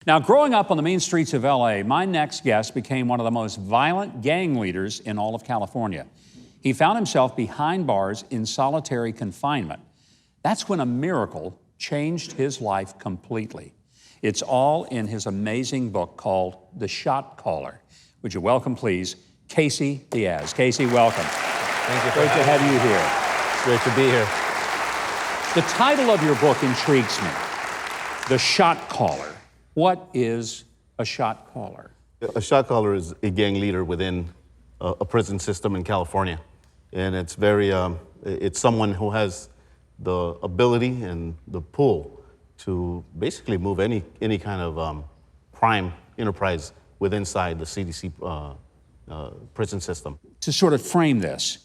Now, growing up on the mean streets of LA, my next guest became one of the most violent gang leaders in all of California. He found himself behind bars in solitary confinement. That's when a miracle changed his life completely. It's all in his amazing book called The Shot Caller. Would you welcome, please, Casey Diaz. Casey, welcome. Thank you. Great to have you here. It's great to be here. The title of your book intrigues me, The Shot Caller. What is a shot caller? A shot caller is a gang leader within a prison system in California. And it's it's someone who has the ability and the pull to basically move any kind of crime enterprise within the CDC prison system. To sort of frame this,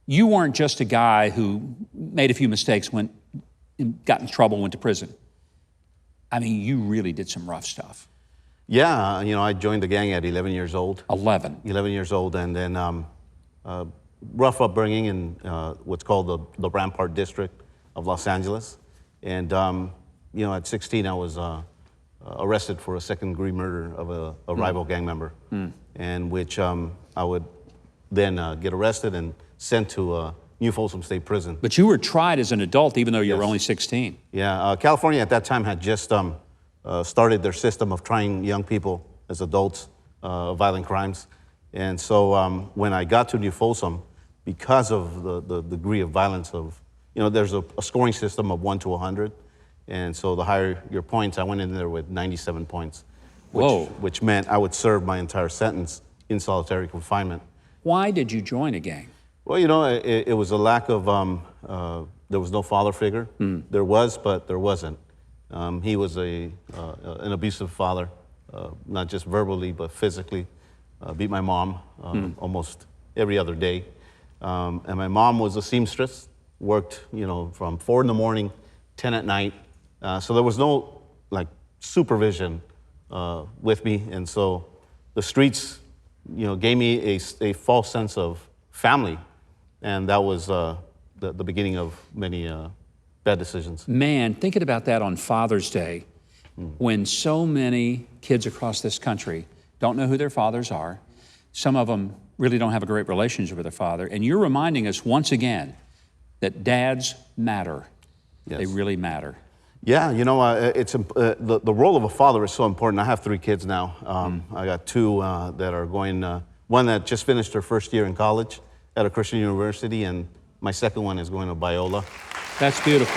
you weren't just a guy who made a few mistakes, got in trouble, went to prison. I mean, you really did some rough stuff. Yeah, I joined the gang at 11 years old. 11 years old, and then rough upbringing in what's called the Rampart District of Los Angeles. And, at 16, I was arrested for a second-degree murder of a rival gang member, and which I would then get arrested and sent to New Folsom State Prison. But you were tried as an adult, even though you were only 16. Yeah, California at that time had just started their system of trying young people as adults of violent crimes. And so when I got to New Folsom, because of the degree of violence there's a scoring system of 1 to 100. And so the higher your points, I went in there with 97 points, which meant I would serve my entire sentence in solitary confinement. Why did you join a gang? Well, it was a lack of, there was no father figure. There was, but there wasn't. He was an abusive father, not just verbally, but physically. Beat my mom almost every other day. And my mom was a seamstress, worked, from 4 in the morning, 10 at night. So there was no, supervision with me. And so the streets, gave me a false sense of family. And that was the beginning of many bad decisions. Man, thinking about that on Father's Day, when so many kids across this country don't know who their fathers are, some of them really don't have a great relationship with their father, and you're reminding us once again that dads matter. Yes. They really matter. Yeah, it's the role of a father is so important. I have 3 kids now. I got 2 that are going, one that just finished her first year in college at a Christian university, and my second one is going to Biola. That's beautiful.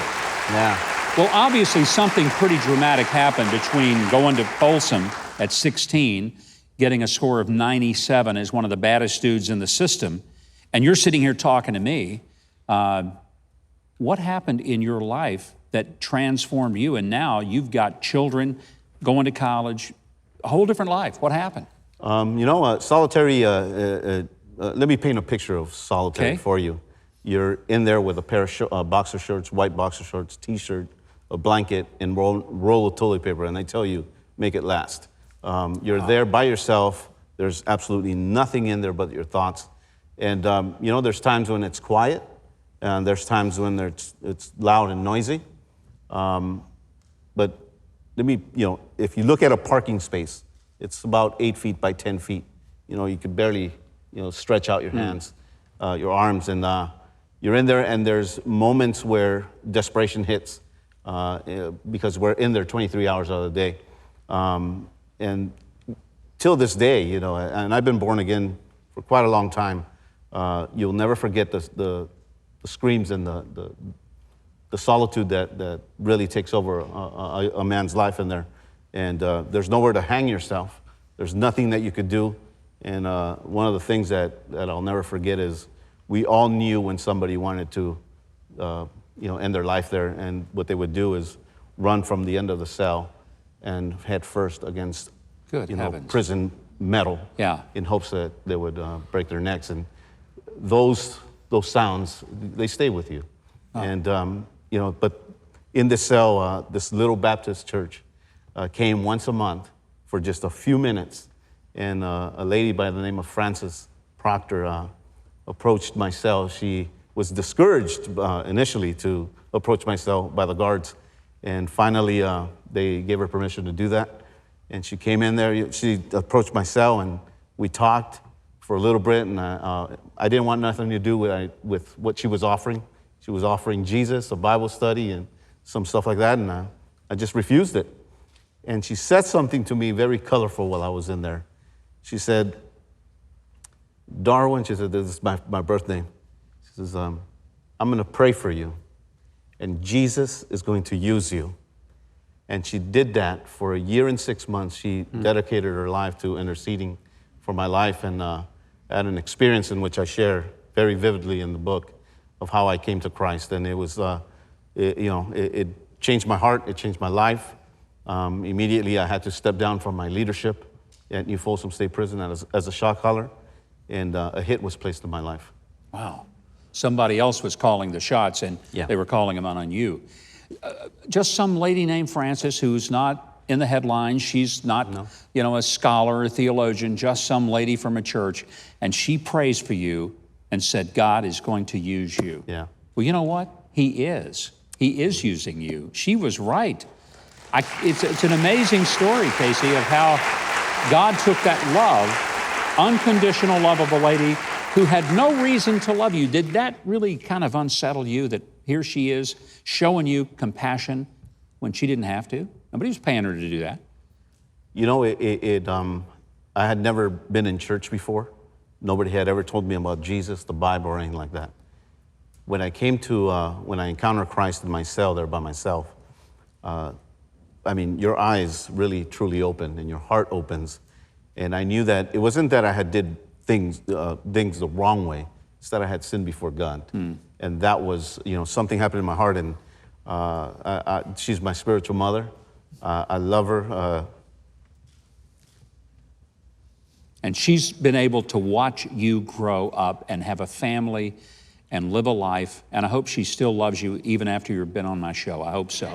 Yeah. Well, obviously something pretty dramatic happened between going to Folsom at 16, getting a score of 97 as one of the baddest dudes in the system, and you're sitting here talking to me. What happened in your life that transformed you, and now you've got children, going to college, a whole different life? What happened? Solitary, let me paint a picture of solitary for you. You're in there with a pair of boxer shorts, white boxer shorts, T-shirt, a blanket, and roll of toilet paper, and they tell you, make it last. You're there by yourself. There's absolutely nothing in there but your thoughts. And, there's times when it's quiet, and there's times when it's loud and noisy. But if you look at a parking space, it's about 8 feet by 10 feet. You could barely, stretch out your hands, your arms, and you're in there, and there's moments where desperation hits because we're in there 23 hours out of the day. And till this day, and I've been born again for quite a long time, you'll never forget the screams and the solitude that really takes over a man's life in there. And there's nowhere to hang yourself. There's nothing that you could do. And one of the things that I'll never forget is we all knew when somebody wanted to end their life there, and what they would do is run from the end of the cell and head first against prison metal in hopes that they would break their necks. And those sounds, they stay with you. And but in this cell, this little Baptist church came once a month for just a few minutes, and a lady by the name of Frances Proctor approached my cell. She was discouraged initially to approach my cell by the guards, and finally they gave her permission to do that. And she came in there, she approached my cell, and we talked for a little bit, and I didn't want nothing to do with what she was offering. She was offering Jesus, a Bible study, and some stuff like that, and I just refused it. And she said something to me very colorful while I was in there. She said, Darwin, she said, this is my birth name. She says, I'm going to pray for you, and Jesus is going to use you. And she did that for a year and 6 months. She dedicated her life to interceding for my life, and had an experience in which I share very vividly in the book of how I came to Christ. And it was, it changed my heart, it changed my life. Immediately I had to step down from my leadership at New Folsom State Prison as a shot caller, and a hit was placed in my life. Wow. Somebody else was calling the shots, and they were calling them on you. Just some lady named Frances who's not in the headlines. She's not, a scholar or theologian, just some lady from a church. And she prays for you and said, God is going to use you. Yeah. Well, you know what? He is. He is using you. She was right. It's an amazing story, Casey, of how God took that love, unconditional love of a lady who had no reason to love you. Did that really kind of unsettle you, that here she is showing you compassion when she didn't have to? Nobody was paying her to do that. You know, I had never been in church before. Nobody had ever told me about Jesus, the Bible, or anything like that. When I encountered Christ in my cell there by myself, your eyes really, truly open, and your heart opens. And I knew that it wasn't that I had did things the wrong way. It's that I had sinned before God. And that was, something happened in my heart, and she's my spiritual mother. I love her. And she's been able to watch you grow up and have a family and live a life. And I hope she still loves you even after you've been on my show. I hope so.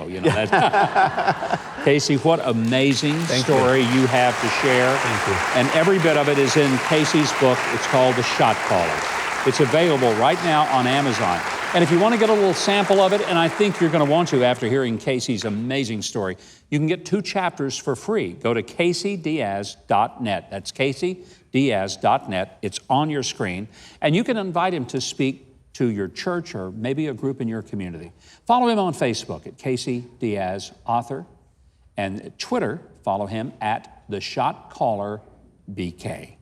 Casey, what amazing story you have to share. Thank you. And every bit of it is in Casey's book. It's called The Shot Caller. It's available right now on Amazon. And if you want to get a little sample of it, and I think you're going to want to after hearing Casey's amazing story, you can get 2 chapters for free. Go to CaseyDiaz.net. That's CaseyDiaz.net. It's on your screen. And you can invite him to speak to your church or maybe a group in your community. Follow him on Facebook at Casey Diaz Author. And Twitter, follow him at The Shot Caller BK.